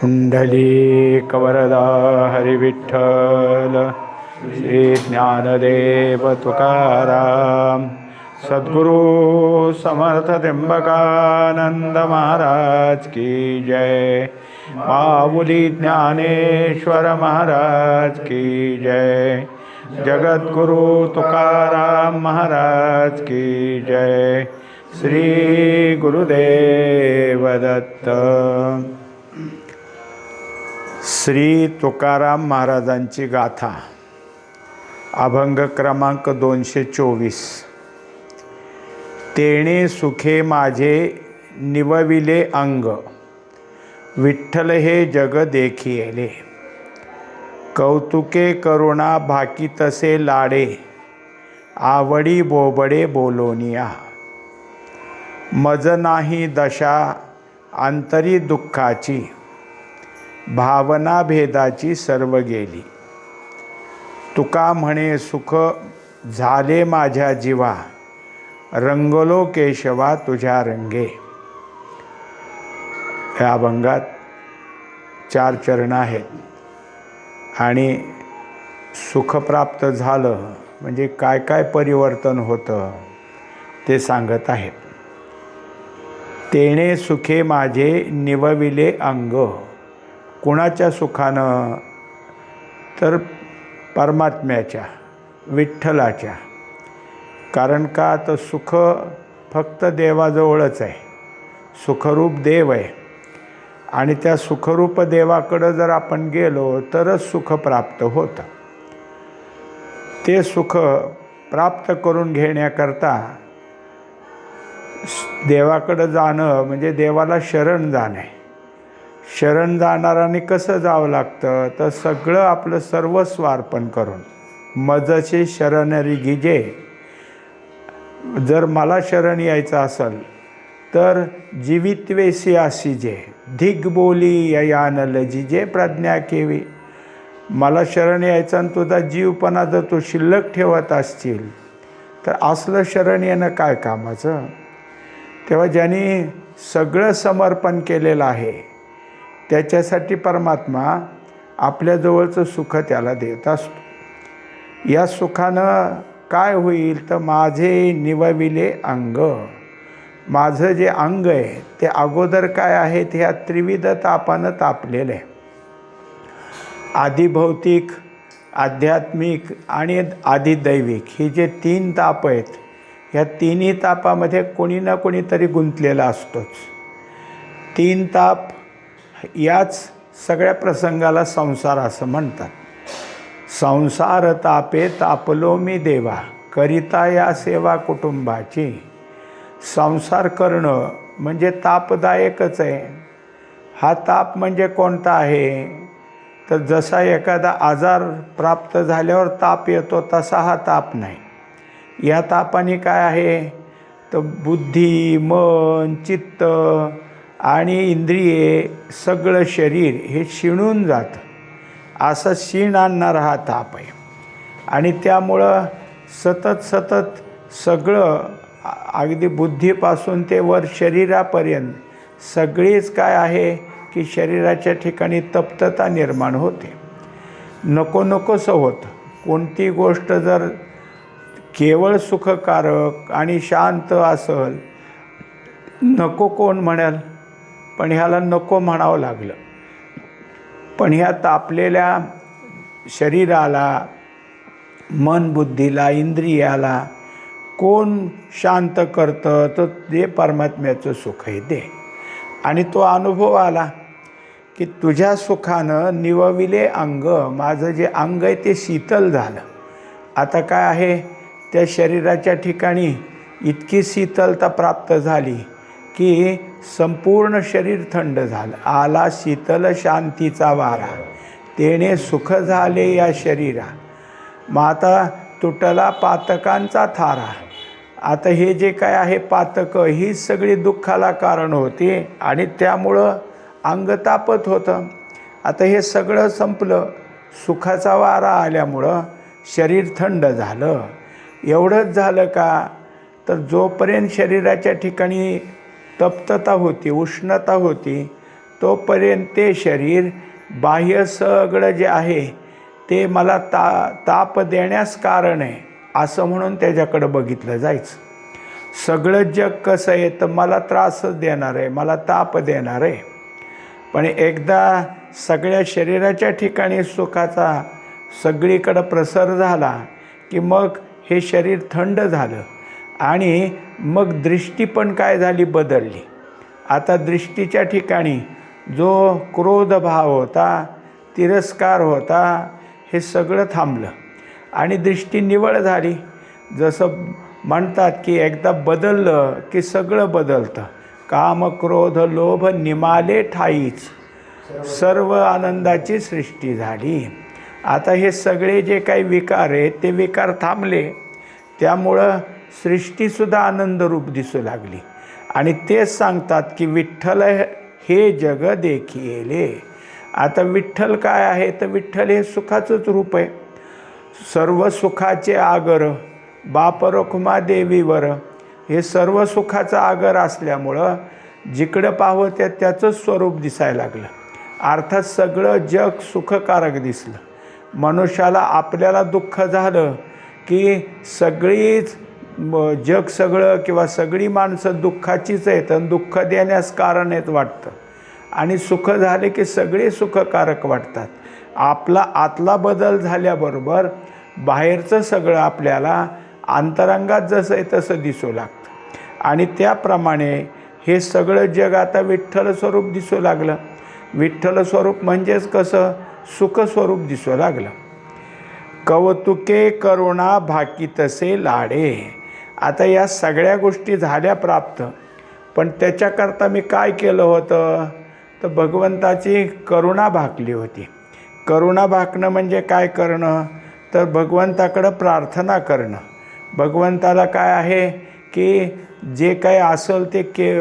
पुंडलीकवरदा हरिविठ्ठल श्री ज्ञानदेव तुकाराम सद्गुरु समर्थ त्र्यंबकानंद महाराज की जय। माऊली ज्ञानेश्वर महाराज की जय। जगद्गुरु तुकाराम महाराज की जय। श्री गुरुदेव दत्त। श्री तुकाराम महाराजांची गाथा, अभंग क्रमांक 224। तेणे सुखे माझे निवविले अंग, विठ्ठल हे जग देखिले। कौतुके करुणा भाकी तसे लाडे, आवडी बोबडे बोलोनिया। मज नाही दशा अंतरी दुःखाची, भावना भेदाची सर्व गेली। तुका म्हणे सुख झाले माझ्या जीवा, रंगलो केशवा तुझ्या रंगे। या अभंगात 4 चरण आहेत आणि सुख प्राप्त झालं म्हणजे काय काय परिवर्तन होतं ते सांगत आहेत। तेणे सुखे माझे निवविले अंग, कुणाच्या सुखानं तर परमात्म्याच्या विठ्ठलाच्या। कारण का तर सुख फक्त देवाजवळच आहे, सुखरूप देव आहे आणि त्या सुखरूप देवाकडं जर आपण गेलो तरच सुख प्राप्त होतं। ते सुख प्राप्त करून घेण्याकरता देवाकडं जाणं म्हणजे देवाला शरण जाणे। शरण जाणाराने कसं जावं लागतं तर सगळं आपलं सर्वस्व अर्पण करून। मजचे शरणरी गिजे, जर मला शरण यायचं असेल तर जीवित्वेसी आसीजे, धिग बोली ययान लजिजे प्रज्ञा केवी। मला शरण यायचं आणि तुझा जीवपणा जर तू शिल्लक ठेवत असशील तर असलं शरण येणं काय कामाचं। तेव्हा ज्यांनी सगळं समर्पण केलेलं आहे त्याच्यासाठी परमात्मा आपल्याजवळचं सुख त्याला देत असतो। या सुखानं काय होईल तर माझे निवविले अंग, माझं जे अंग आहे ते अगोदर काय आहे ते ह्या त्रिविध तापानं तापलेलं आहे। आधिभौतिक, आध्यात्मिक आणि आधिदैविक हे जे 3 ताप आहेत, ह्या तिन्ही तापामध्ये कोणी ना कोणीतरी गुंतलेला असतोच। 3 ताप याच सगळ्या प्रसंगाला संसार असं म्हणतात। संसार तापे तापलो मी देवा, करिता या सेवा कुटुंबाची। संसार करणं म्हणजे तापदायकच आहे। हा ताप म्हणजे कोणता आहे तर जसा एखादा आजार प्राप्त झाल्यावर ताप येतो तसा हा ताप नाही। या तापाने काय आहे तर बुद्धी, मन, चित्त आणि इंद्रिये सगळं शरीर हे शिणून जातं। असं शीण आणणारा हा ताप आहे आणि त्यामुळं सतत सगळं अगदी बुद्धीपासून ते वर शरीरापर्यंत सगळीच काय आहे की शरीराच्या ठिकाणी तप्तता निर्माण होते। नको नकोसं होतं। कोणती गोष्ट जर केवळ सुखकारक आणि शांत असेल, नको कोण म्हणाल, पण ह्याला नको म्हणावं लागलं। पण ह्या तापलेल्या शरीराला, मन बुद्धीला, इंद्रियाला कोण शांत करतं तर ते परमात्म्याचं सुख आहे ते। आणि तो अनुभव आला की तुझ्या सुखानं निवविले अंग, माझं जे अंग आहे ते शीतल झालं। आता काय आहे त्या शरीराच्या ठिकाणी इतकी शीतलता प्राप्त झाली की संपूर्ण शरीर थंड झालं। आला शीतल शांतीचा वारा, तेणे सुख झाले या शरीरा। मग आता तुटला पातकांचा थारा। आता हे जे काय आहे पातकं ही सगळी दुःखाला कारण होती आणि त्यामुळं अंग तापत होतं। आता हे सगळं संपलं, सुखाचा वारा आल्यामुळं शरीर थंड झालं। एवढंच झालं का तर जोपर्यंत शरीराच्या ठिकाणी तप्तता होती, उष्णता होती, तोपर्यंत ते शरीर बाह्य सगळं जे आहे ते मला ताप देण्यास कारण आहे असं म्हणून त्याच्याकडं बघितलं जायचं. सगळं जग कसं आहे तर मला त्रासच देणार आहे, मला ताप देणार आहे. पण एकदा सगळ्या शरीराच्या ठिकाणी सुखाचा सगळीकडं प्रसार झाला की मग हे शरीर थंड झालं आणि मग दृष्टी पण काय झाली, बदलली. आता दृष्टीच्या ठिकाणी जो क्रोध भाव होता, तिरस्कार होता, हे सगळं थांबलं आणि दृष्टी निवळ झाली. जसं म्हणतात की एकदा बदललं की सगळं बदलतं. काम क्रोध लोभ निमाले ठाईच, सर्व आनंदाची सृष्टी झाली. आता हे सगळे जे काही विकार आहेत ते विकार थांबले, त्यामुळं सृष्टीसुद्धा आनंदरूप दिसू लागली. आणि तेच सांगतात की विठ्ठल हे जग देखिले. आता विठ्ठल काय आहे तर विठ्ठल हे सुखाचंच रूप आहे. सर्व सुखाचे आगर बाप रखुमा देवीवर, हे सर्व सुखाचं आगर असल्यामुळं जिकडं पाहावं त्याचंच स्वरूप दिसायला लागलं. अर्थात सगळं जग सुखकारक दिसलं. मनुष्याला आपल्याला दुःख झालं की सगळीच जग सगळं किंवा सगळी माणसं दुःखाचीच आहेत आणि दुःख देण्यास कारण आहेत वाटतं. आणि सुख झाले की सगळे सुखकारक वाटतात. आपला आतला बदल झाल्याबरोबर बाहेरचं सगळं आपल्याला अंतरंगात जसं आहे तसं दिसू लागतं. आणि त्याप्रमाणे हे सगळं जग आता विठ्ठल स्वरूप दिसू लागलं. विठ्ठल स्वरूप म्हणजेच कसं, सुखस्वरूप दिसू लागलं. कौतुके करुणा भाकितसे लाडे. आता या सगळ्या गोष्टी झाल्या प्राप्त, पण त्याच्याकरता मी काय केलं होतं तर भगवंताची करुणा भाकली होती. करुणा भाकणं म्हणजे काय करणं तर भगवंताकडं प्रार्थना करणं. भगवंताला काय आहे की जे काही असेल ते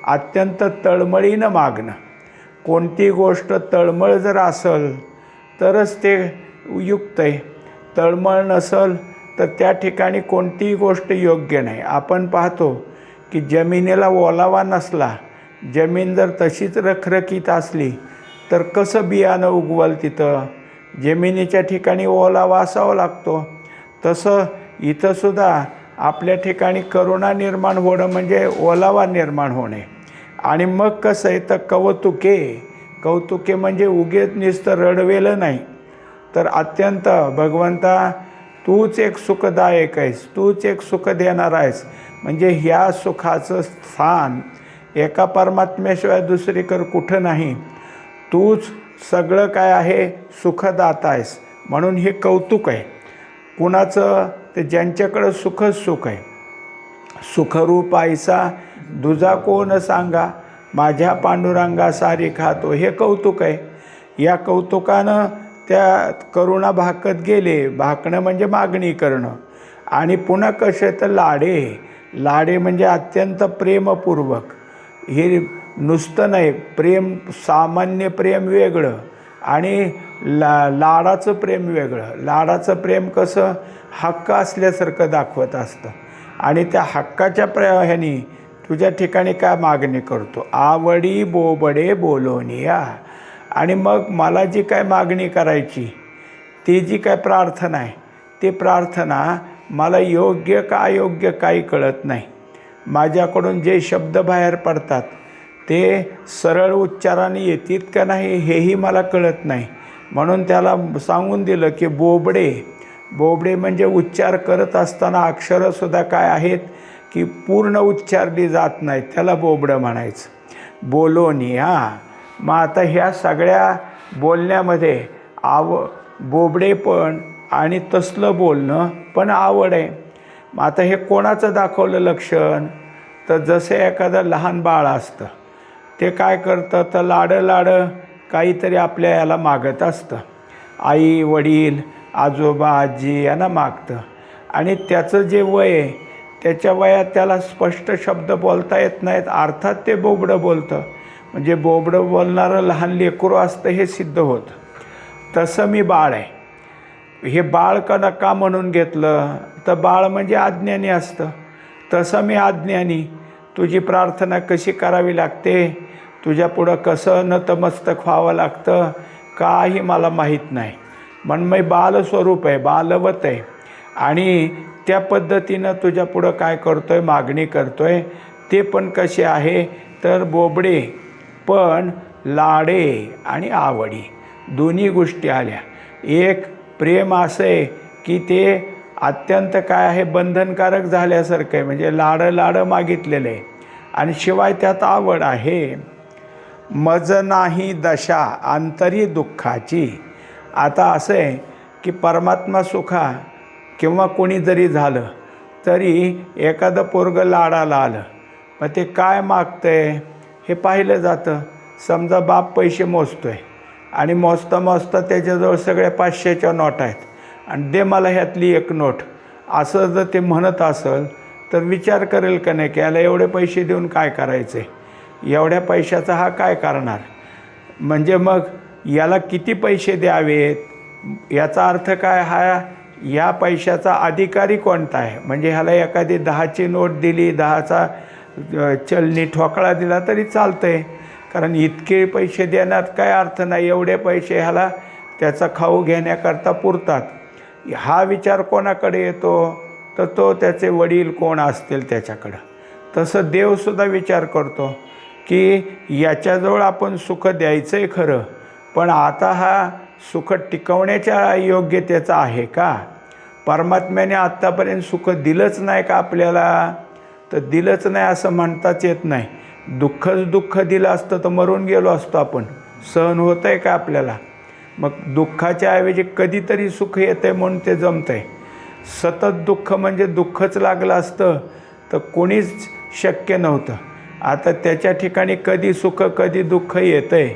अत्यंत तळमळीनं मागणं. कोणती गोष्ट तळमळ जर असेल तरच ते युक्त आहे. तळमळ नसेल तर त्या ठिकाणी कोणतीही गोष्ट योग्य नाही. आपण पाहतो की जमिनीला ओलावा नसला, जमीन जर तशीच रखरखीत असली तर कसं बियाणं उगवल तिथं. जमिनीच्या ठिकाणी ओलावा असावा लागतो. तसं इथंसुद्धा आपल्या ठिकाणी करुणा निर्माण होणं म्हणजे ओलावा निर्माण होणे. आणि मग कसं आहे तर कौतुके म्हणजे उगेच नुसतं रडवेलं नाही, तर अत्यंत भगवंता तूच एक सुखदायक आहेस, तूच एक सुख देणार आहेस. म्हणजे ह्या सुखाचं स्थान एका परमात्म्याशिवाय दुसरीकडे कुठं नाही. तूच सगळं काय आहे सुखदाता आहेस. म्हणून हे कौतुक आहे. कुणाचं ते ज्यांच्याकडं सुखच सुख आहे. सुखरूप आईसा दुजा कोण सांगा, माझ्या पांडुरंगा सारी खातो, हे कौतुक आहे. या कौतुकानं त्या करुणा भाकत गेले. भाकणं म्हणजे मागणी करणं. आणि पुन्हा कसे तर लाडे म्हणजे अत्यंत प्रेमपूर्वक. हे नुसतं नाही, प्रेम सामान्य प्रेम वेगळं आणि लाडाचं प्रेम वेगळं. लाडाचं प्रेम कसं हक्क असल्यासारखं दाखवत असतं. आणि त्या हक्काच्या ह्यानी तुझ्या ठिकाणी काय मागणी करतो, आवडी बोबडे बोलोनिया. आणि मग मला जी काय मागणी करायची, ती जी काय प्रार्थना आहे, ती प्रार्थना मला योग्य का अयोग्य काही कळत नाही. माझ्याकडून जे शब्द बाहेर पडतात ते सरळ उच्चाराने येतील का नाही हेही मला कळत नाही. म्हणून त्याला सांगून दिलं की बोबडे म्हणजे उच्चार करत असताना अक्षरंसुद्धा काय आहेत की पूर्ण उच्चारली जात नाहीत, त्याला बोबडं म्हणायचं. बोलोनिया. मग आता ह्या सगळ्या बोलण्यामध्ये बोबडेपण आणि तसलं बोलणं पण आवड आहे. मग आता हे कोणाचं दाखवलं लक्षण तर जसे एखादं लहान बाळ असतं, ते काय करतं तर लाडं काहीतरी आपल्या याला मागत असतं. आई वडील आजोबा आजी यांना मागतं. आणि त्याचं जे वय आहे त्याच्या वयात त्याला स्पष्ट शब्द बोलता येत नाहीत, अर्थात ते बोबडं बोलतं. म्हणजे बोबडं बोलणारं लहान लेकरू असतं हे सिद्ध होतं. तसं मी बाळ आहे. हे बाळ का म्हणून घेतलं तर बाळ म्हणजे अज्ञानी असतं. तसं मी अज्ञानी. तुझी प्रार्थना कशी करावी लागते, तुझ्या पुढं कसं नतमस्तक व्हावं लागतं काही मला माहीत नाही. मनमय बालस्वरूप आहे, बालवत आहे आणि त्या पद्धतीनं तुझ्या पुढं काय करतो आहे, मागणी करतो आहे. ते पण कसे आहे तर बोबडे पण लाडे आणि आवडी दोन्ही गोष्टी आल्या. एक प्रेम असं आहे की ते अत्यंत काय आहे बंधनकारक झाल्यासारखं आहे, म्हणजे लाडं मागितलेलं आहे आणि शिवाय त्यात आवड आहे. मज नाही दशा अंतरी दुःखाची. आता असं आहे की परमात्मा सुखा किंवा कोणी जरी झालं तरी एखादं पोरगं लाडाला आलं मग ते काय मागतं आहे हे पाहिलं जातं. समजा बाप पैसे मोजतो आहे आणि मोजता त्याच्याजवळ सगळ्या 500च्या नोट आहेत आणि दे मला ह्यातली एक नोट असं जर ते म्हणत असेल तर विचार करेल का नाही की याला एवढे पैसे देऊन काय करायचं आहे, एवढ्या पैशाचा हा काय करणार, म्हणजे मग याला किती पैसे द्यावेत, याचा अर्थ काय, हा या पैशाचा अधिकारी कोणता आहे. म्हणजे ह्याला एखादी 10ची नोट दिली, 10चा चलनी ठोकळा दिला तरी चालतं आहे, कारण इतके पैसे देण्यात काय अर्थ नाही, एवढे पैसे ह्याला त्याचा खाऊ घेण्याकरता पुरतात. हा विचार कोणाकडे येतो तर तो त्याचे वडील कोण असतील त्याच्याकडं. तसं देवसुद्धा विचार करतो की याच्याजवळ आपण सुख द्यायचं आहे खरं, पण आता हा सुख टिकवण्याच्या योग्यतेचा आहे का. परमात्म्याने आत्तापर्यंत सुख दिलंच नाही का आपल्याला, तर दिलंच नाही असं म्हणताच येत नाही. दुःखच दुःख दिलं असतं तर मरून गेलो असतो आपण. सहन होतं आहे का आपल्याला. मग दुःखाच्या ऐवजी कधीतरी सुख येतं आहे म्हणून ते जमतं आहे. सतत दुःख म्हणजे दुःखच लागलं असतं तर कोणीच शक्य नव्हतं. आता त्याच्या ठिकाणी कधी सुख कधी दुःख येतं आहे,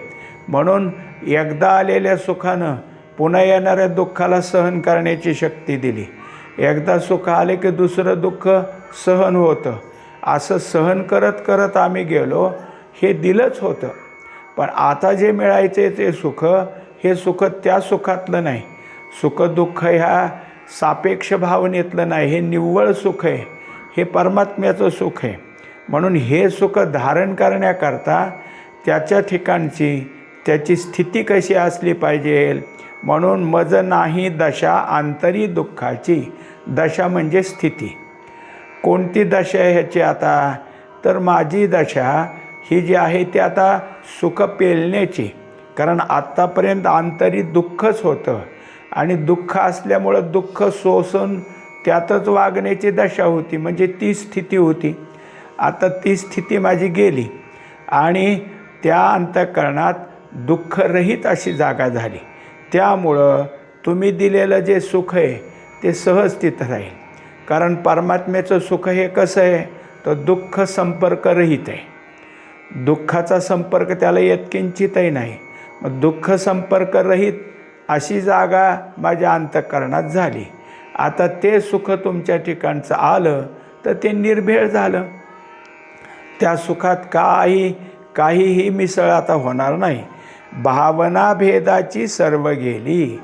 म्हणून एकदा आलेल्या सुखानं पुन्हा येणाऱ्या दुःखाला सहन करण्याची शक्ती दिली. एकदा सुख आले की दुसरं दुःख सहन होतं. असं सहन करत करत आम्ही गेलो, हे दिलंच होतं. पण आता जे मिळायचे ते सुख, हे सुख त्या सुखातलं नाही. सुख दुःख ह्या सापेक्ष भावनेतलं नाही, हे निव्वळ सुख आहे, हे परमात्म्याचं सुख आहे. म्हणून हे सुख धारण करण्याकरता त्याच्या ठिकाणची त्याची स्थिती कशी असली पाहिजे. म्हणून मज नाही दशा अंतरी दुःखाची. दशा म्हणजे स्थिती. कोणती दशा आहे ह्याची आता, तर माझी दशा ही जी आहे ती आता सुख पेलण्याची. कारण आत्तापर्यंत आंतरी दुःखच होतं आणि दुःख असल्यामुळं दुःख सोसून त्यातच वागण्याची दशा होती, म्हणजे ती स्थिती होती. आता ती स्थिती माझी गेली आणि त्या अंतःकरणात दुःखरहित अशी जागा झाली. त्यामुळं तुम्ही दिलेलं जे सुख आहे ते सहज तिथं राहील. कारण परमात्म्याचं सुख हे कसं आहे, तर दुःख संपर्करहित आहे. दुःखाचा संपर्क त्याला यत्किंचितही नाही. मग दुःख संपर्करहित अशी जागा माझ्या अंतःकरणात झाली. आता ते सुख तुमच्या ठिकाणचं आलं तर ते निर्भेळ झालं. त्या सुखात काहीही मिसळ आता होणार नाही. भावना भेदाची सर्व गेली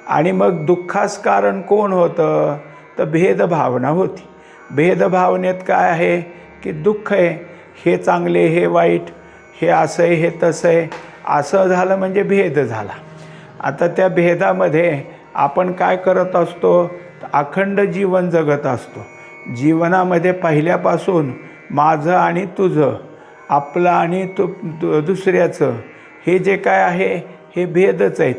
आणि मग दुःखास कारण कोण होतं, तर भेदभावना होती. भेदभावनेत काय आहे की दुःख आहे, हे चांगले हे वाईट, हे असं आहे हे तसं आहे, असं झालं म्हणजे भेद झाला. आता त्या भेदामध्ये आपण काय करत असतो, अखंड जीवन जगत असतो. जीवनामध्ये पहिल्यापासून माझं आणि तुझं, आपलं आणि दुसऱ्याचं, हे जे काय आहे हे भेदच आहेत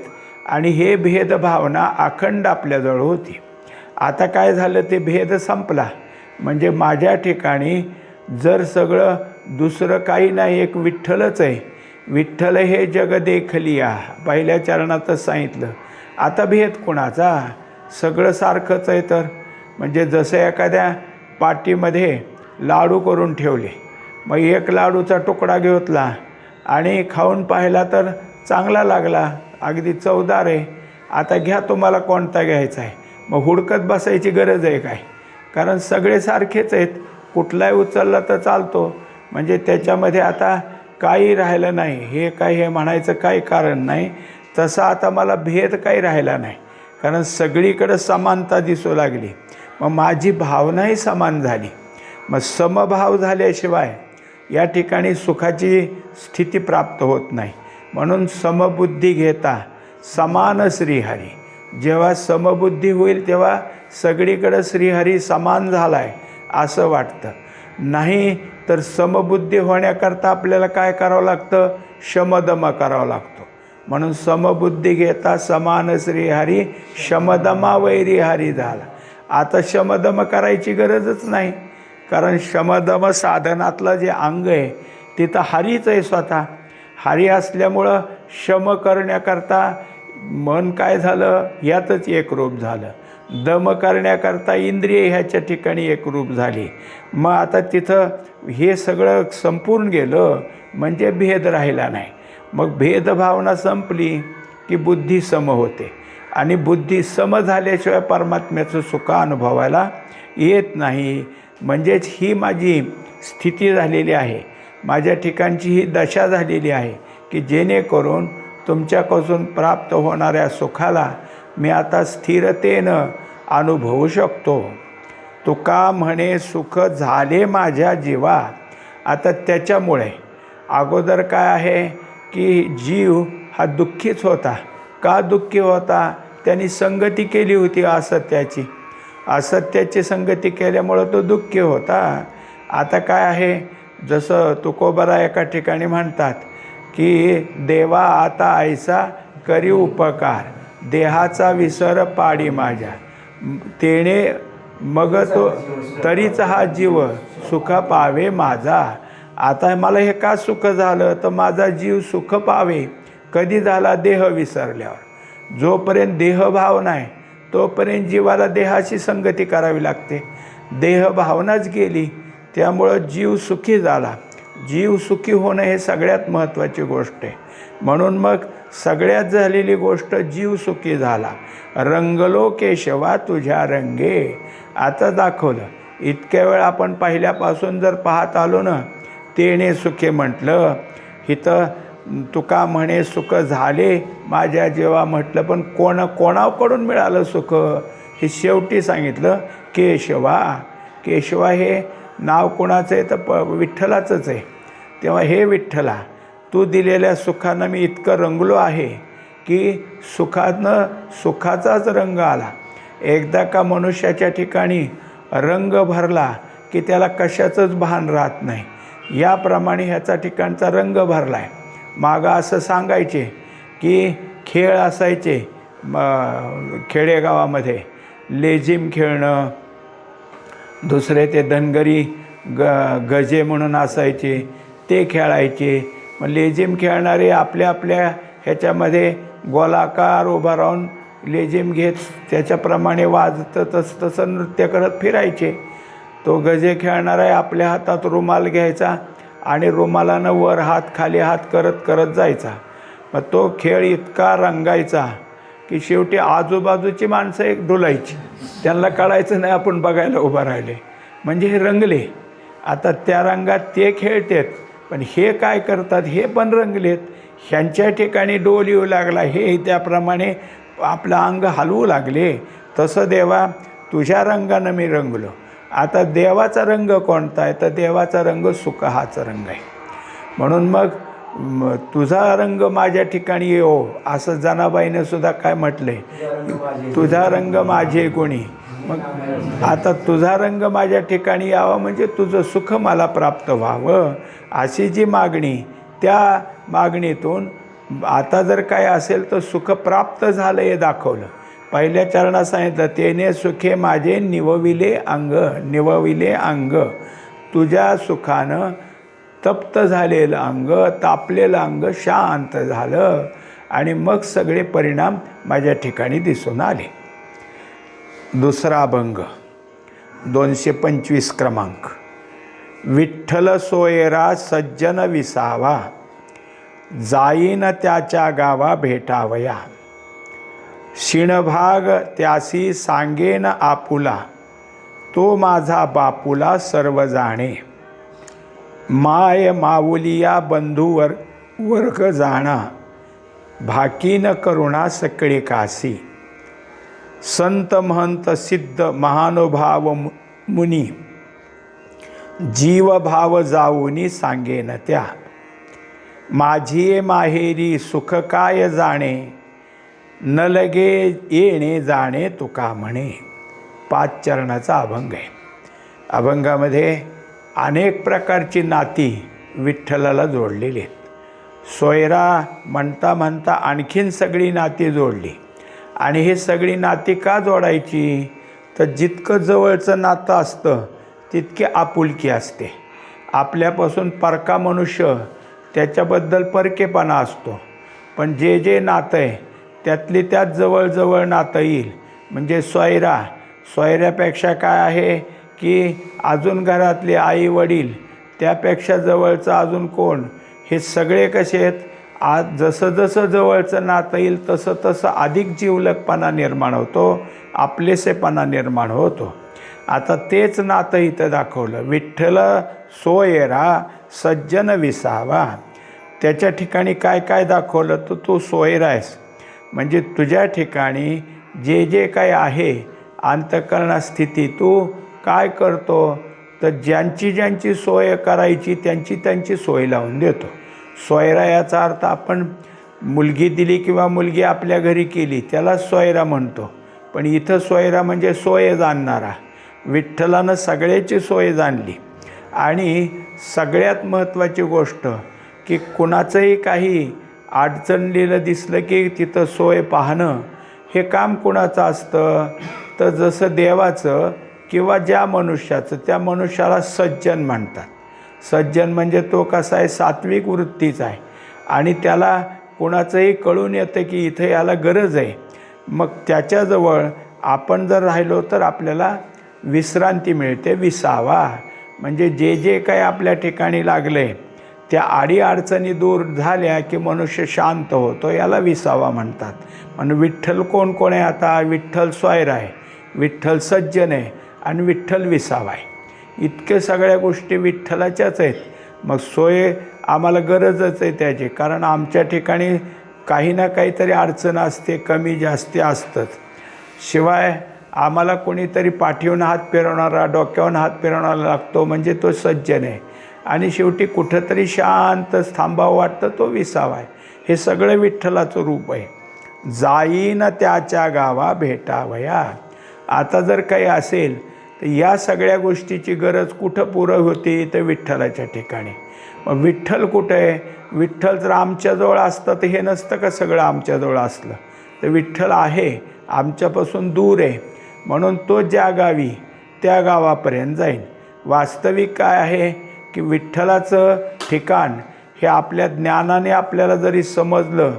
आणि हे भेदभावना अखंड आपल्याजवळ होती. आता काय झालं, ते भेद संपला. म्हणजे माझ्या ठिकाणी जर सगळं दुसरं काही नाही, एक विठ्ठलच आहे. विठ्ठल हे जग देखलिया, पहिल्या चरणातच सांगितलं. आता भेद कोणाचा, सगळं सारखंच आहे. तर म्हणजे जसं एखाद्या पाटीमध्ये लाडू करून ठेवले, मग एक लाडूचा तुकडा घेतला आणि खाऊन पाहिला तर चांगला लागला, अगदी चवदार आहे. आता घ्या तुम्हाला कोणता घ्यायचा आहे. मग हुडकत बसायची गरज आहे काय, कारण सगळे सारखेच आहेत. कुठलाही उचलला तर चालतो. म्हणजे त्याच्यामध्ये आता काही राहिलं नाही, हे काय हे म्हणायचं काही कारण नाही. तसं आता मला भेद काही राहिला नाही, कारण सगळीकडं समानता दिसू लागली. मग माझी भावनाही समान झाली. मग समभाव झाल्याशिवाय या ठिकाणी सुखाची स्थिती प्राप्त होत नाही. म्हणून समबुद्धी घेता समान श्रीहरी. जेव्हा समबुद्धी होईल तेव्हा सगळीकडं श्रीहरी समान झाला आहे असं वाटतं. नाही तर समबुद्धी होण्याकरता आपल्याला काय करावं लागतं? शमदम करावं लागतो. म्हणून समबुद्धी घेता समान श्रीहरी, शमदमा वैरी हरी झाला. आता शमदम करायची गरजच नाही, कारण शमदम साधनातलं जे अंग आहे तिथं हरीच आहे स्वतः. हरी असल्यामुळं शम करण्याकरता मन काय झालं? यातच एकरूप झालं. दम करण्याकरता इंद्रिय ह्याच्या ठिकाणी एकरूप झाली. मग आता तिथं हे सगळं संपून गेलं म्हणजे भेद राहिला नाही. मग भेदभावना संपली की बुद्धी सम होते, आणि बुद्धी सम झाल्याशिवाय परमात्म्याचं सुख अनुभवायला येत नाही. म्हणजेच ही माझी स्थिती झालेली आहे, माझ्या ठिकाणची ही दशा झालेली आहे की जेणेकरून तुमच्यापासून प्राप्त होणाऱ्या सुखाला मी आता स्थिरतेनं अनुभवू शकतो. तुका म्हणे सुख झाले माझ्या जीवा. आता त्याच्यामुळे अगोदर काय आहे की जीव हा दुःखीच होता. का दुःखी होता? त्यांनी संगती केली होती असत्याची. असत्याची संगती केल्यामुळं तो दुःखी होता. आता काय आहे, जसं तुकोबरा एका ठिकाणी म्हणतात की देवा आता ऐसा करी उपकार, देहाचा विसर पाडी माझ्या, तेणे मग तो तरीच हा जीव सुख पावे माझा. आता मला हे का सुख झालं? तर माझा जीव सुख पावे कधी झाला? देह विसरल्यावर. जोपर्यंत देहभाव नाही तोपर्यंत जीवाला देहाशी संगती करावी लागते. देहभावनाच गेली त्यामुळं जीव सुखी झाला. जीव सुखी होणं हे सगळ्यात महत्त्वाची गोष्ट आहे. म्हणून मग सगळ्यात झालेली गोष्ट जीव सुखी झाला. रंगलो केशवा तुझ्या रंगे. आता दाखवलं. इतक्या वेळ आपण पहिल्यापासून जर पाहत आलो ना, तेणे सुखे म्हटलं, इथं तुका म्हणे सुख झाले माझ्या जीवा म्हटलं, पण कोणाकडून मिळालं सुख हे शेवटी सांगितलं. केशवा. केशवा हे नाव कोणाचं आहे? तर विठ्ठलाचंच आहे. तेव्हा हे विठ्ठला, तू दिलेल्या सुखानं मी इतकं रंगलो आहे की सुखाचाच रंग आला. एकदा का मनुष्याच्या ठिकाणी रंग भरला की त्याला कशाचंच भान राहत नाही. याप्रमाणे ह्याचा ठिकाणचा रंग भरला आहे. मागं असं सांगायचे की खेळ असायचे खेडेगावामध्ये, लेझिम खेळणं, दुसरे ते धनगरी गजे म्हणून असायचे ते खेळायचे. मग लेझिम खेळणारे आपल्या आपल्या ह्याच्यामध्ये गोलाकार उभा राहून लेझिम घेत त्याच्याप्रमाणे वाजतं तसं नृत्य करत फिरायचे. तो गजे खेळणारा आपल्या हातात रुमाल घ्यायचा आणि रुमालानं वर हात खाली हात करत करत जायचा. मग तो खेळ इतका रंगायचा की शेवटी आजूबाजूची माणसं एक डोलायची. त्यांना कळायचं नाही आपण बघायला उभं राहिले म्हणजे हे रंगले. आता त्या रंगात ते खेळतात, पण हे काय करतात? हे पण रंगलेत. ह्यांच्या ठिकाणी डोल येऊ लागला, हे त्याप्रमाणे आपलं अंग हलवू लागले. तसं देवा तुझ्या रंगानं मी रंगलो. आता देवाचा रंग कोणता आहे? तर देवाचा रंग सुख हाच रंग आहे. म्हणून मग तुझा रंग माझ्या ठिकाणी येवो असं जनाबाईनं सुद्धा काय म्हटलंय, तुझा रंग माझे गुणी. मग आता तुझा रंग माझ्या ठिकाणी यावा म्हणजे तुझं सुख मला प्राप्त व्हावं अशी जी मागणी, त्या मागणीतून आता जर काय असेल तर सुख प्राप्त झालं हे दाखवलं. पहिल्या चरणात सांगितलं तेने सुखे माझे निवविले अंग. तुझ्या सुखानं तप्त झालेलं अंग, तापलेलं अंग शांत झालं आणि मग सगळे परिणाम माझ्या ठिकाणी दिसून आले. दुसरा अभंग 225 क्रमांक. विठ्ठल सोयरा सज्जन विसावा, जाईन त्याच्या गावा भेटावया. शिणभाग त्यासी सांगेन आपुला, तो माझा बापुला सर्व जाणे. माय माऊलिया बंधूवर वर्ग जाणा, भाकीन करुणा सकळे कासी. संत महंत सिद्ध महानुभाव मुनी, जीव भाव जाऊनी सांगेन त्या, माझी माहेरी सुख काय जाणे, न लगे येणे जाणे तुका म्हणे. 5 चरणाचा अभंग आहे. अभंगामध्ये अनेक प्रकारची नाती विठ्ठलाला जोडलेली आहेत. सोयरा म्हणता म्हणता आणखीन सगळी नाती जोडली. आणि हे सगळी नाती का जोडायची, तर जितकं जवळचं नातं असतं तितकी आपुलकी असते. आपल्यापासून परका मनुष्य त्याच्याबद्दल परकेपणा असतो, पण जे जे नातं आहे त्यातली त्यात जवळजवळ नातं येईल. म्हणजे सोयऱ्यापेक्षा काय आहे की अजून घरातले आई वडील, त्यापेक्षा जवळचं अजून कोण, हे सगळे कसे आहेत. आज जसं जसं जवळचं नातं येईल तसं तसं अधिक जिवलगपणा निर्माण होतो, आपलेसेपणा निर्माण होतो. आता तेच नातं इथं दाखवलं. विठ्ठल सोयरा सज्जन विसावा. त्याच्या ठिकाणी काय काय दाखवलं, तर तू सोयरा आहेस. म्हणजे तुझ्या ठिकाणी जे जे काय आहे अंतःकरण स्थिती, तू काय करतो, तर ज्यांची ज्यांची सोय करायची त्यांची त्यांची सोय लावून देतो. सोयरा याचा अर्थ आपण मुलगी दिली किंवा मुलगी आपल्या घरी केली त्याला सोयरा म्हणतो. पण इथं सोयरा म्हणजे सोय जाणणारा. विठ्ठलानं सगळ्याची सोय जाणली. आणि सगळ्यात महत्त्वाची गोष्ट की कुणाचंही काही अडचणलेलं दिसलं की तिथं सोय पाहणं, हे काम कुणाचं असतं, तर जसं देवाचं किंवा ज्या मनुष्याचं, त्या मनुष्याला सज्जन म्हणतात. सज्जन म्हणजे तो कसा आहे, सात्विक वृत्तीचा आहे. आणि त्याला कुणाचंही कळून येतं की इथं याला गरज आहे. मग त्याच्याजवळ आपण जर राहिलो तर आपल्याला विश्रांती मिळते. विसावा म्हणजे जे जे काही आपल्या ठिकाणी लागले त्या अडीअडचणी दूर झाल्या की मनुष्य शांत होतो, याला विसावा म्हणतात. म्हणून विठ्ठल कोण कोण आहे आता, विठ्ठल सोयरा आहे, विठ्ठल सज्जन आहे आणि विठ्ठल विसावा आहे. इतके सगळ्या गोष्टी विठ्ठलाच्याच आहेत. मग सोय आम्हाला गरजच आहे त्याची, कारण आमच्या ठिकाणी काही ना काहीतरी अडचण असते, कमी जास्ती असतंच. शिवाय आम्हाला कोणीतरी पाठीवून हात फिरवणारा, डोक्यावरून हात फिरवणारा लागतो म्हणजे तो सज्जन आहे. आणि शेवटी कुठंतरी शांत थांबावं वाटतं, तो विसावा आहे. हे सगळं विठ्ठलाचं रूप आहे. जाईन त्याच्या गावा भेटावया. आता जर काही असेल तर या सगळ्या गोष्टीची गरज कुठं पुरं होती, तर विठ्ठलाच्या ठिकाणी. मग विठ्ठल कुठं आहे, विठ्ठल जर आमच्याजवळ असतं तर हे नसतं का सगळं आमच्याजवळ असलं. तर विठ्ठल आहे, आमच्यापासून दूर आहे, म्हणून तो ज्या गावी त्या गावापर्यंत जाईल. वास्तविक काय आहे की विठ्ठलाचं ठिकाण हे आपल्या ज्ञानाने आपल्याला जरी समजलं,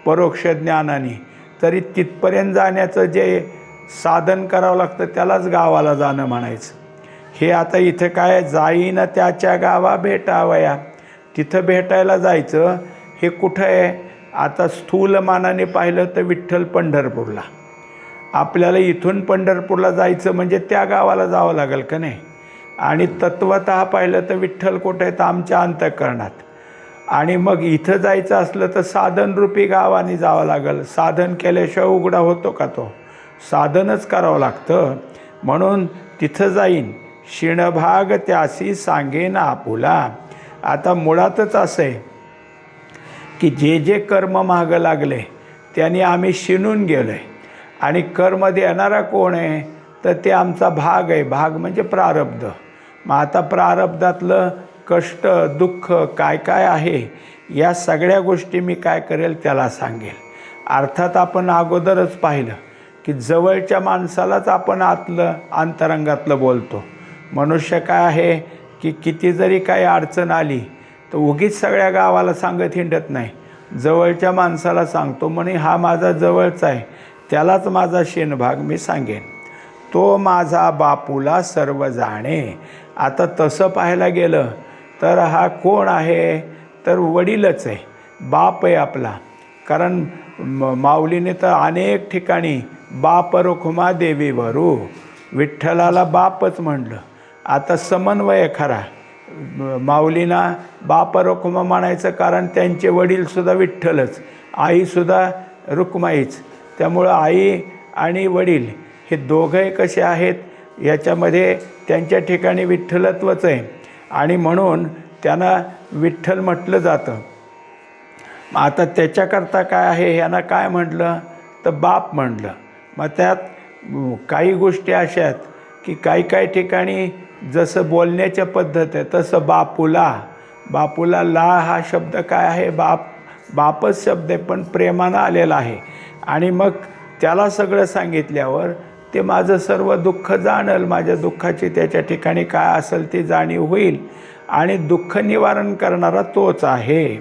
परोक्ष ज्ञानाने, तरी तिथपर्यंत जाण्याचं जे साधन करावं लागतं त्यालाच गावाला जाणं म्हणायचं. हे आता इथं काय, जाईन त्याच्या गावा भेटावया. तिथं भेटायला जायचं. हे कुठं आहे, आता स्थूल मानाने पाहिलं तर विठ्ठल पंढरपूरला. आपल्याला इथून पंढरपूरला जायचं म्हणजे त्या गावाला जावं लागेल का नाही. आणि तत्वतः पाहिलं तर विठ्ठल कुठं आहे, तर आमच्या अंतःकरणात. आणि मग इथं जायचं असलं तर साधनरूपी गावाने जावं लागेल. साधन केल्याशिवाय उघडा होतो का, तो साधनच करावं लागतं. म्हणून तिथं जाईन शिणभाग त्यासी सांगेन आपुला. आता मुळातच असं आहे की जे जे कर्म मागं लागले त्याने आम्ही शिणून गेलो आहे. आणि कर्म देणारा कोण आहे, तर ते आमचा भाग आहे. भाग म्हणजे प्रारब्ध. मग आता प्रारब्धातलं कष्ट दुःख काय काय आहे, या सगळ्या गोष्टी मी काय करेल त्याला सांगेल. अर्थात आपण अगोदरच पाहिलं की जवळच्या माणसालाच आपण आतलं अंतरंगातलं बोलतो. मनुष्य काय आहे की किती जरी काही अडचण आली तर उगीच सगळ्या गावाला सांगत हिंडत नाही, जवळच्या माणसाला सांगतो. म्हणे हा माझा जवळचा आहे, त्यालाच माझा शेणभाग मी सांगेन. तो माझा बापूला सर्व जाणे. आता तसं पाहायला गेलं तर हा कोण आहे, तर वडीलच आहे, बाप आहे आपला. कारण माऊलीने तर अनेक ठिकाणी बाप रखुमा देवीवरू, विठ्ठलाला बापच म्हणलं. आता समन्वय खरा. माऊलींना बाप रखुमा म्हणायचं कारण त्यांचे वडीलसुद्धा विठ्ठलच, आईसुद्धा रुक्माईच. त्यामुळं आई आणि वडील हे दोघंही कसे आहेत, याच्यामध्ये त्यांच्या ठिकाणी विठ्ठलत्वच आहे. आणि म्हणून त्यांना विठ्ठल म्हटलं जातं. आता त्याच्याकरता काय आहे, ह्यांना काय म्हटलं तर बाप म्हटलं. मग त्यात काही गोष्टी अशा आहेत की काही ठिकाणी जसं बोलण्याच्या पद्धत आहे तसं बापूला ला हा शब्द काय आहे, बापच शब्द आहे पण प्रेमानं आलेला आहे. आणि मग त्याला सगळं सांगितल्यावर ते माझं सर्व दुःख जाणल, माझ्या दुःखाची त्याच्या ठिकाणी काय असेल ती जाणीव होईल आणि दुःख निवारण करणारा तोच आहे.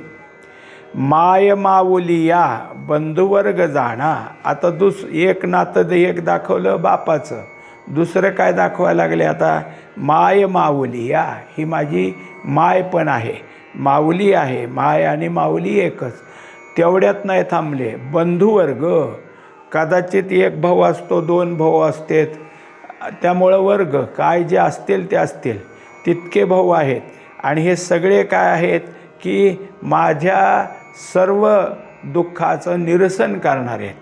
माय माऊलिया बंधुवर्ग जाणा. आता एक नातं एक दाखवलं बापाचं, दुसरं काय दाखवायला लागले आता, माय माऊलिया ही माझी माय पण आहे, माऊली आहे. माय आणि माऊली एकच. तेवढ्यात नाही थांबले, बंधुवर्ग. कदाचित एक भाऊ असतो, दोन भाऊ असतात, त्यामुळं वर्ग काय जे असतील ते असतील तितके भाऊ आहेत. आणि हे सगळे काय आहेत की माझ्या सर्व दुःखाचं निरसन करणारे आहेत.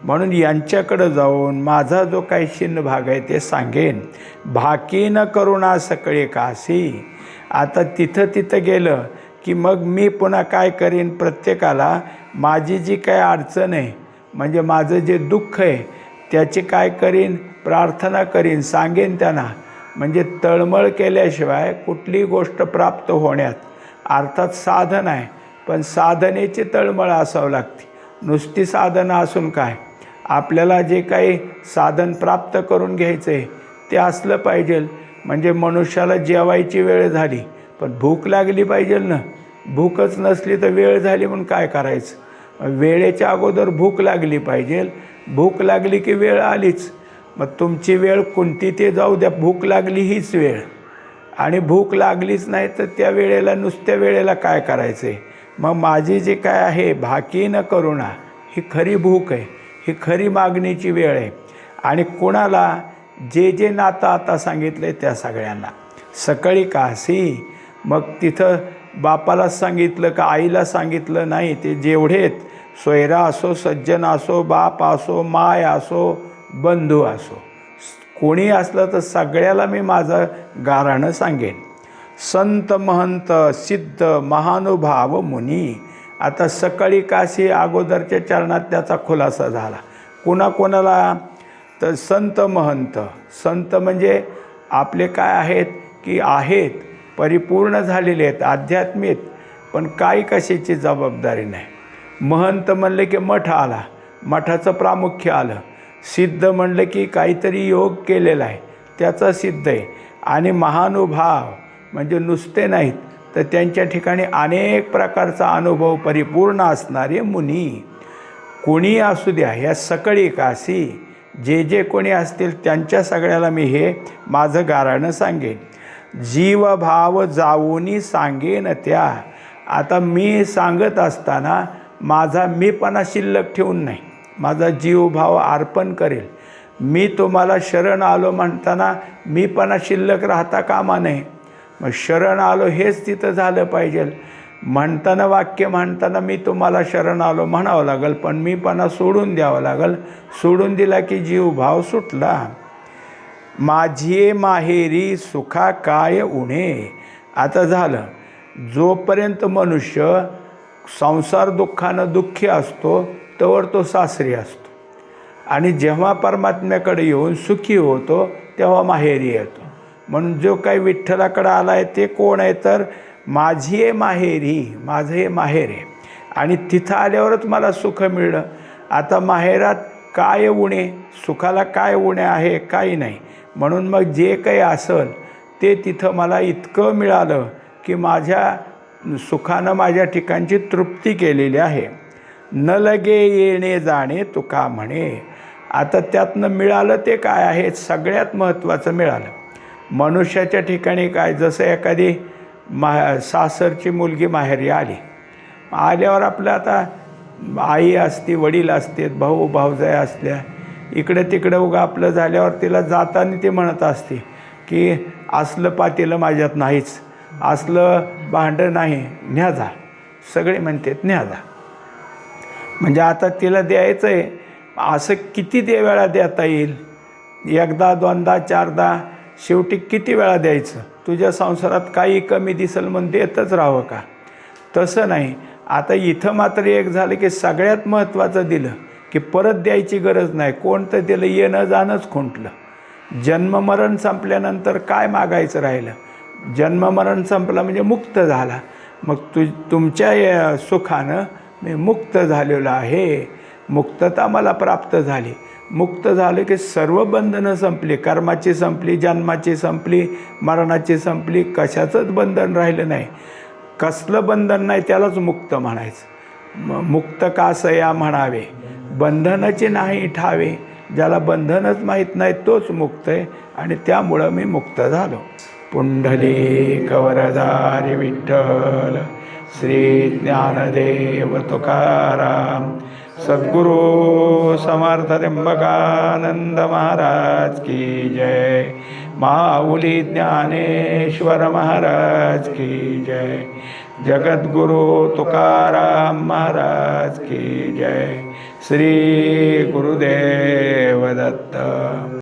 म्हणून यांच्याकडं जाऊन माझा जो काही शिन्न भाग आहे ते सांगेन. भाकी न करुणा सकळे कासी. आता तिथं गेलं की मग मी पुन्हा काय करीन, प्रत्येकाला माझी जी काय अडचण आहे म्हणजे माझं जे दुःख आहे त्याची काय करीन, प्रार्थना करीन, सांगेन त्यांना. म्हणजे तळमळ केल्याशिवाय कुठली गोष्ट प्राप्त होण्यात, अर्थात साधन आहे पण साधनेची तळमळ असावं लागते. नुसती साधनं असून काय, आपल्याला जे काही साधन प्राप्त करून घ्यायचं आहे ते असलं पाहिजे. म्हणजे मनुष्याला जेवायची वेळ झाली पण भूक लागली पाहिजे ना. भूकच नसली तर वेळ झाली म्हणून काय करायचं. वेळेच्या अगोदर भूक लागली पाहिजे, भूक लागली की वेळ आलीच. मग तुमची वेळ कोणती ते जाऊ द्या, भूक लागली हीच वेळ. आणि भूक लागलीच नाही तर त्या वेळेला, नुसत्या वेळेला काय करायचं आहे. मग माझी जी काय आहे भाकी न करुणा, ही खरी भूक आहे, ही खरी मागणीची वेळ आहे. आणि कोणाला, जे नातं आता सांगितलं आहे त्या सगळ्यांना. सकळी कासी. मग तिथं बापाला सांगितलं का आईला सांगितलं नाही, ते जेवढे आहेत, सोयरा असो, सज्जन असो, बाप असो, माय असो, बंधू असो, कोणी असलं तर सगळ्याला मी माझं गाऱ्हाणं सांगेन. संत महंत सिद्ध महानुभाव मुनी. आता सकळी काशी अगोदरच्या चरणात त्याचा खुलासा झाला. कोणाला तर संत महंत. संत म्हणजे आपले काय आहेत की आहेत, परिपूर्ण झालेले आहेत, आध्यात्मिक, पण काही कशाची जबाबदारी नाही. महंत म्हणलं की मठ आला, मठाचं प्रामुख्य आलं. सिद्ध म्हणलं की काहीतरी योग केलेला आहे त्याचा सिद्ध आहे. आणि महानुभाव म्हणजे नुसते नाहीत तर त्यांच्या ठिकाणी अनेक प्रकारचा अनुभव परिपूर्ण असणारे मुनी. कोणी असू द्या, ह्या सकळी काशी जे कोणी असतील त्यांच्या सगळ्याला मी हे माझं गाऱ्हाणं सांगेन. जीवभाव जाऊनी सांगेन त्या. आता मी सांगत असताना माझा मीपणा शिल्लक ठेवून नाही, माझा जीवभाव अर्पण करेल. मी तुम्हाला शरण आलो म्हणताना मीपणा शिल्लक राहता कामा नये. मग शरण आलो हेच तिथं झालं पाहिजे. म्हणताना वाक्य म्हणताना मी तुम्हाला शरण आलो म्हणावं लागेल, पण मीपणा सोडून द्यावं लागेल. सोडून दिला की जीवभाव सुटला. माझी माहेरी सुखा काय उणे. आता झालं, जोपर्यंत मनुष्य संसार दुःखानं दुःखी असतो तोवर तो सासरी असतो. आणि जेव्हा परमात्म्याकडे येऊन सुखी होतो तेव्हा माहेरी येतो. म्हणून जो काही विठ्ठलाकडे आला आहे ते कोण आहे तर माझी आहे माहेरी, माझं हे माहेर आहे. आणि तिथं आल्यावरच मला सुख मिळलं. आता माहेरात काय उणे, सुखाला काय उणे आहे, काही नाही. म्हणून मग जे काही असेल ते तिथं मला इतकं मिळालं की माझ्या सुखानं माझ्या ठिकाणची तृप्ती केलेली आहे. न लगे येणे जाणे तुका म्हणे. आता त्यातनं मिळालं ते काय आहे, सगळ्यात महत्त्वाचं मिळालं. मनुष्याच्या ठिकाणी काय, जसं एखादी सासरची मुलगी माहेरी आल्यावर आपलं आता आई असते, वडील असते, भाऊ भाऊजाई असल्या, इकडं तिकडं उगा आपलं झाल्यावर तिला जाताना ती म्हणत असते की असलं पातेलं माझ्यात नाहीच, असलं भांडं नाही, न्या जा. सगळे म्हणतात न्या जा. म्हणजे आता तिला द्यायचं आहे, असं किती वेळा देता येईल, एकदा दोनदा चारदा, शेवटी किती वेळा द्यायचं. तुझ्या संसारात काही कमी दिसेल म्हणून देतच राहावं का? तसं नाही. आता इथं मात्र एक झालं की सगळ्यात महत्त्वाचं दिलं की परत द्यायची गरज नाही. कोणतं दिलं, येणं जाणंच खुंटलं. जन्ममरण संपल्यानंतर काय मागायचं राहिलं? जन्ममरण संपला म्हणजे मुक्त झाला. मग तुमच्या सुखानं मी मुक्त झालेलो आहे, मुक्तता मला प्राप्त झाली. मुक्त झालं की सर्व बंधनं संपली. कर्माची संपली, जन्माची संपली, मरणाची संपली. कशाचंच बंधन राहिलं नाही. कसलं बंधन नाही त्यालाच मुक्त म्हणायचं. मुक्त कासया म्हणावे, बंधनाची नाही ठावे. ज्याला बंधनच माहीत नाही तोच मुक्त आहे आणि त्यामुळं मी मुक्त झालो. पुंडलिक वरदारी विठ्ठल, श्री ज्ञानदेव तुकाराम, सद्गुरू समर्थ त्र्यंबकानंद महाराज की जय. माऊली ज्ञानेश्वर महाराज की जय. जगद्गुरु तुकाराम महाराज की जय. श्री गुरुदेव दत्त.